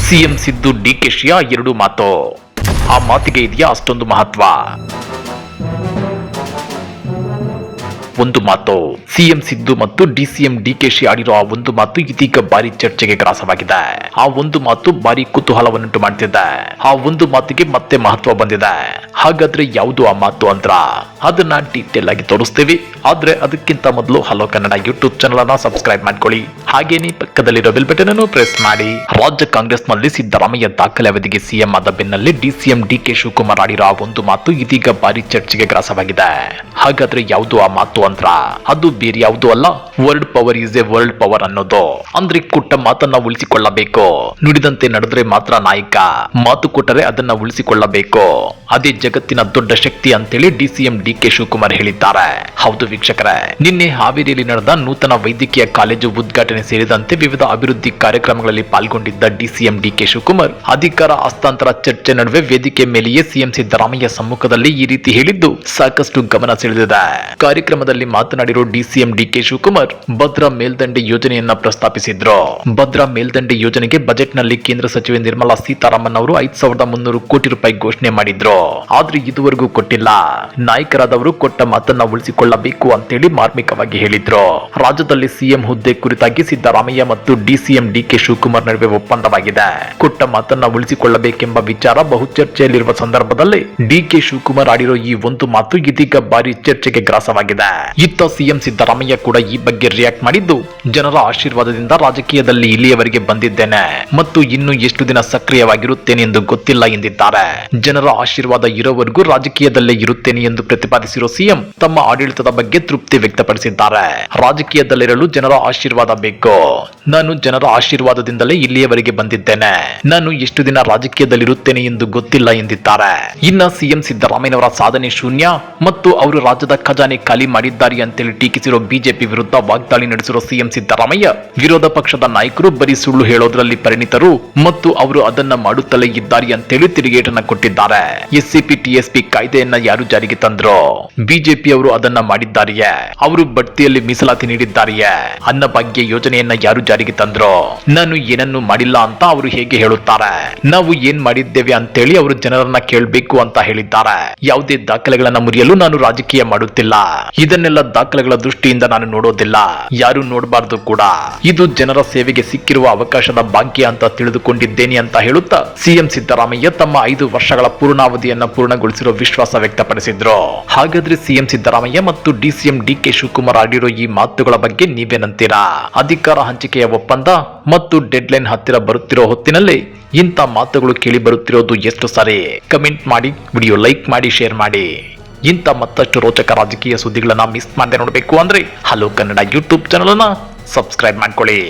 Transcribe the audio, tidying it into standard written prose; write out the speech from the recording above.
CM Siddu ಡಿಕೆಶಿಯ ಎರಡು ಮಾತು. ಆ ಮಾತಿಗೆ ಇದೆಯಾ ಅಷ್ಟೊಂದು ಮಹತ್ವ? ಒಂದು ಮಾತು, ಸಿಎಂ ಸಿದ್ದು ಮತ್ತು ಡಿಸಿಎಂ ಡಿಕೆಶಿ ಆಡಿರೋ ಆ ಒಂದು ಮಾತು ಇದೀಗ ಭಾರಿ ಚರ್ಚೆಗೆ ಗ್ರಾಸವಾಗಿದೆ. ಆ ಒಂದು ಮಾತು ಭಾರಿ ಕುತೂಹಲವನ್ನುಂಟು ಮಾಡ್ತಿದೆ. ಆ ಒಂದು ಮಾತಿಗೆ ಮತ್ತೆ ಮಹತ್ವ ಬಂದಿದೆ. ಹಾಗಾದ್ರೆ ಯಾವುದು ಆ ಮಾತು ಅಂತ ಅದನ್ನ ಡೀಟೇಲ್ ಆಗಿ ತೋರಿಸ್ತೀವಿ. ಆದ್ರೆ ಅದಕ್ಕಿಂತ ಮೊದಲು ಹಲೋ ಕನ್ನಡ ಯೂಟ್ಯೂಬ್ ಚಾನಲ್ ಅನ್ನ ಸಬ್ಸ್ಕ್ರೈಬ್ ಮಾಡ್ಕೊಳ್ಳಿ. ಹಾಗೇನೆ ಪಕ್ಕದಲ್ಲಿರೋ ಬೆಲ್ ಬಟನ್ ಅನ್ನು ಪ್ರೆಸ್ ಮಾಡಿ. ರಾಜ್ಯ ಕಾಂಗ್ರೆಸ್ ನಲ್ಲಿ ಸಿದ್ದರಾಮಯ್ಯ ದಾಖಲೆ ಅವಧಿಗೆ ಸಿಎಂ ಆದ ಬೆನ್ನಲ್ಲೇ ಡಿಸಿಎಂ ಡಿಕೆ ಶಿವಕುಮಾರ್ ಆಡಿರೋ ಆ ಒಂದು ಮಾತು ಇದೀಗ ಭಾರಿ ಚರ್ಚೆಗೆ ಗ್ರಾಸವಾಗಿದೆ. ಹಾಗಾದ್ರೆ ಯಾವುದು ಆ ಮಾತು ಅಂತ ಅದು ಬೇರೆ ಯಾವುದೂ ಅಲ್ಲ, world power is A world power ಅನ್ನೋದು. ಅಂದ್ರೆ ಕೊಟ್ಟ ಮಾತನ್ನ ಉಳಿಸಿಕೊಳ್ಳಬೇಕು, ನುಡಿದಂತೆ ನಡೆದ್ರೆ ಮಾತ್ರ ನಾಯಕ, ಮಾತು ಕೊಟ್ಟರೆ ಅದನ್ನ ಉಳಿಸಿಕೊಳ್ಳಬೇಕು, ಅದೇ ಜಗತ್ತಿನ ದೊಡ್ಡ ಶಕ್ತಿ ಅಂತೇಳಿ ಡಿಸಿಎಂ ಡಿಕೆ ಶಿವಕುಮಾರ್ ಹೇಳಿದ್ದಾರೆ. ಹೌದು ವೀಕ್ಷಕರೇ, ನಿನ್ನೆ ಹಾವೇರಿಯಲ್ಲಿ ನಡೆದ ನೂತನ ವೈದ್ಯಕೀಯ ಕಾಲೇಜು ಉದ್ಘಾಟನೆ ಸೇರಿದಂತೆ ವಿವಿಧ ಅಭಿವೃದ್ಧಿ ಕಾರ್ಯಕ್ರಮಗಳಲ್ಲಿ ಪಾಲ್ಗೊಂಡಿದ್ದ ಡಿಸಿಎಂ ಡಿಕೆ ಶಿವಕುಮಾರ್ ಅಧಿಕಾರ ಹಸ್ತಾಂತರ ಚರ್ಚೆ ನಡುವೆ ವೇದಿಕೆ ಮೇಲೆಯೇ ಸಿಎಂ ಸಿದ್ದರಾಮಯ್ಯ ಸಮ್ಮುಖದಲ್ಲಿ ಈ ರೀತಿ ಹೇಳಿದ್ದು ಸಾಕಷ್ಟು ಗಮನ ಸೆಳೆದಿದೆ. ಕಾರ್ಯಕ್ರಮದಲ್ಲಿ ಮಾತನಾಡಿರೋ ಡಿಸಿಎಂ ಡಿಕೆ ಶಿವಕುಮಾರ್ ಭದ್ರಾ ಮೇಲ್ದಂಡೆ ಯೋಜನೆಯನ್ನ ಪ್ರಸ್ತಾಪಿಸಿದ್ರು. ಭದ್ರಾ ಮೇಲ್ದಂಡೆ ಯೋಜನೆಗೆ ಬಜೆಟ್ ನಲ್ಲಿ ಕೇಂದ್ರ ಸಚಿವೆ ನಿರ್ಮಲಾ ಸೀತಾರಾಮನ್ ಅವರು 5300 ಕೋಟಿ ರೂಪಾಯಿ ಘೋಷಣೆ ಮಾಡಿದ್ರು. ಆದ್ರೆ ಇದುವರೆಗೂ ಕೊಟ್ಟಿಲ್ಲ. ನಾಯಕರಾದವರು ಕೊಟ್ಟ ಮಾತನ್ನ ಉಳಿಸಿಕೊಳ್ಳಬೇಕು ಅಂತೇಳಿ ಮಾರ್ಮಿಕವಾಗಿ ಹೇಳಿದ್ರು. ರಾಜ್ಯದಲ್ಲಿ ಸಿಎಂ ಹುದ್ದೆ ಕುರಿತಾಗಿ ಸಿದ್ದರಾಮಯ್ಯ ಮತ್ತು ಡಿಸಿಎಂ ಡಿಕೆ ಶಿವಕುಮಾರ್ ನಡುವೆ ಒಪ್ಪಂದವಾಗಿದೆ. ಕೊಟ್ಟ ಮಾತನ್ನ ಉಳಿಸಿಕೊಳ್ಳಬೇಕೆಂಬ ವಿಚಾರ ಬಹು ಚರ್ಚೆಯಲ್ಲಿರುವ ಸಂದರ್ಭದಲ್ಲಿ ಡಿಕೆ ಶಿವಕುಮಾರ್ ಆಡಿರೋ ಈ ಒಂದು ಮಾತು ಇದೀಗ ಭಾರಿ ಚರ್ಚೆಗೆ ಗ್ರಾಸವಾಗಿದೆ. ಇತ್ತ ಸಿಎಂ ಸಿದ್ದರಾಮಯ್ಯ ಕೂಡ ಈ ಬಗ್ಗೆ ರಿಯಾಕ್ಟ್ ಮಾಡಿದ್ದು, ಜನರ ಆಶೀರ್ವಾದದಿಂದ ರಾಜಕೀಯದಲ್ಲಿ ಇಲ್ಲಿಯವರೆಗೆ ಬಂದಿದ್ದೇನೆ ಮತ್ತು ಇನ್ನು ಎಷ್ಟು ದಿನ ಸಕ್ರಿಯವಾಗಿರುತ್ತೇನೆ ಎಂದು ಗೊತ್ತಿಲ್ಲ ಎಂದಿದ್ದಾರೆ. ಜನರ ಆಶೀರ್ವಾದ ಇರೋವರೆಗೂ ರಾಜಕೀಯದಲ್ಲೇ ಇರುತ್ತೇನೆ ಎಂದು ಪ್ರತಿಪಾದಿಸಿರುವ ಸಿಎಂ ತಮ್ಮ ಆಡಳಿತದ ಬಗ್ಗೆ ತೃಪ್ತಿ ವ್ಯಕ್ತಪಡಿಸಿದ್ದಾರೆ. ರಾಜಕೀಯದಲ್ಲಿರಲು ಜನರ ಆಶೀರ್ವಾದ ಬೇಕು. ನಾನು ಜನರ ಆಶೀರ್ವಾದದಿಂದಲೇ ಇಲ್ಲಿಯವರೆಗೆ ಬಂದಿದ್ದೇನೆ. ನಾನು ಎಷ್ಟು ದಿನ ರಾಜಕೀಯದಲ್ಲಿರುತ್ತೇನೆ ಎಂದು ಗೊತ್ತಿಲ್ಲ ಎಂದಿದ್ದಾರೆ. ಇನ್ನ ಸಿಎಂ ಸಿದ್ದರಾಮಯ್ಯನವರ ಸಾಧನೆ ಶೂನ್ಯ ಮತ್ತು ಅವರು ರಾಜ್ಯದ ಖಜಾನೆ ಖಾಲಿ ಮಾಡಿದ್ದಾರೆ ಅಂತೇಳಿ ಟೀಕಿಸಿರೋ ಬಿಜೆಪಿ ವಿರುದ್ಧ ವಾಗ್ದಾಳಿ ನಡೆಸಿರೋ ಸಿಎಂ ಸಿದ್ದರಾಮಯ್ಯ ವಿರೋಧ ಪಕ್ಷದ ನಾಯಕರು ಬರೀ ಸುಳ್ಳು ಹೇಳೋದ್ರಲ್ಲಿ ಪರಿಣಿತರು ಮತ್ತು ಅವರು ಅದನ್ನ ಮಾಡುತ್ತಲೇ ಇದ್ದಾರೆ ಅಂತೇಳಿ ತಿರುಗೇಟನ್ನ ಕೊಟ್ಟಿದ್ದಾರೆ. ಎಸ್ಸಿಪಿ ಟಿಎಸ್ಪಿ ಕಾಯ್ದೆಯನ್ನ ಯಾರು ಜಾರಿಗೆ ತಂದ್ರು? ಬಿಜೆಪಿ ಅವರು ಅದನ್ನ ಮಾಡಿದ್ದಾರೆಯೇ? ಅವರು ಬಡ್ತಿಯಲ್ಲಿ ಮೀಸಲಾತಿ ನೀಡಿದ್ದಾರೆಯೇ? ಅನ್ನಭಾಗ್ಯ ಯೋಜನೆಯನ್ನ ಯಾರು ಜಾರಿಗೆ ತಂದ್ರು? ನಾನು ಏನನ್ನು ಮಾಡಿಲ್ಲ ಅಂತ ಅವರು ಹೇಗೆ ಹೇಳುತ್ತಾರೆ? ನಾವು ಏನ್ ಮಾಡಿದ್ದೇವೆ ಅಂತೇಳಿ ಅವರು ಜನರನ್ನ ಕೇಳಬೇಕು ಅಂತ ಹೇಳಿದ್ದಾರೆ. ಯಾವುದೇ ದಾಖಲೆಗಳನ್ನ ಮುರಿಯಲು ನಾನು ರಾಜಕೀಯ ಮಾಡುತ್ತಿಲ್ಲ. ಇದನ್ನೆಲ್ಲ ದಾಖಲೆಗಳ ದೃಷ್ಟಿಯಿಂದ ನಾನು ನೋಡೋದಿಲ್ಲ, ಯಾರು ನೋಡಬಾರ್ದು ಕೂಡ. ಇದು ಜನರ ಸೇವೆಗೆ ಸಿಕ್ಕಿರುವ ಅವಕಾಶದ ಭಾಗ್ಯ ಅಂತ ತಿಳಿದುಕೊಂಡಿದ್ದೇನೆ ಅಂತ ಹೇಳುತ್ತಾ ಸಿಎಂ ಸಿದ್ದರಾಮಯ್ಯ ತಮ್ಮ 5 ವರ್ಷಗಳ ಪೂರ್ಣಾವಧಿಯನ್ನ ಪೂರ್ಣಗೊಳಿಸಿರೋ ವಿಶ್ವಾಸ ವ್ಯಕ್ತಪಡಿಸಿದ್ರು. ಹಾಗಾದ್ರೆ ಸಿಎಂ ಸಿದ್ದರಾಮಯ್ಯ ಮತ್ತು ಡಿಸಿಎಂ ಡಿಕೆ ಶಿವಕುಮಾರ್ ಆಡಿರೋ ಈ ಮಾತುಗಳ ಬಗ್ಗೆ ನೀವೇನಂತೀರಾ? ಅಧಿಕಾರ ಹಂಚಿಕೆಯ ಒಪ್ಪಂದ ಮತ್ತು ಡೆಡ್ಲೈನ್ ಹತ್ತಿರ ಬರುತ್ತಿರೋ ಹೊತ್ತಿನಲ್ಲಿ ಇಂಥ ಮಾತುಗಳು ಕೇಳಿ ಬರುತ್ತಿರೋದು ಎಷ್ಟು ಸರಿ? ಕಮೆಂಟ್ ಮಾಡಿ, ವಿಡಿಯೋ ಲೈಕ್ ಮಾಡಿ, ಶೇರ್ ಮಾಡಿ. ಇಂಥ ಮತ್ತಷ್ಟು ರೋಚಕ ರಾಜಕೀಯ ಸುದ್ದಿಗಳನ್ನ ಮಿಸ್ ಮಾಡದೆ ನೋಡಬೇಕು ಅಂದ್ರೆ ಹಲೋ ಕನ್ನಡ ಯೂಟ್ಯೂಬ್ ಚಾನಲ್ ಅನ್ನ ಸಬ್ಸ್ಕ್ರೈಬ್ ಮಾಡ್ಕೊಳ್ಳಿ.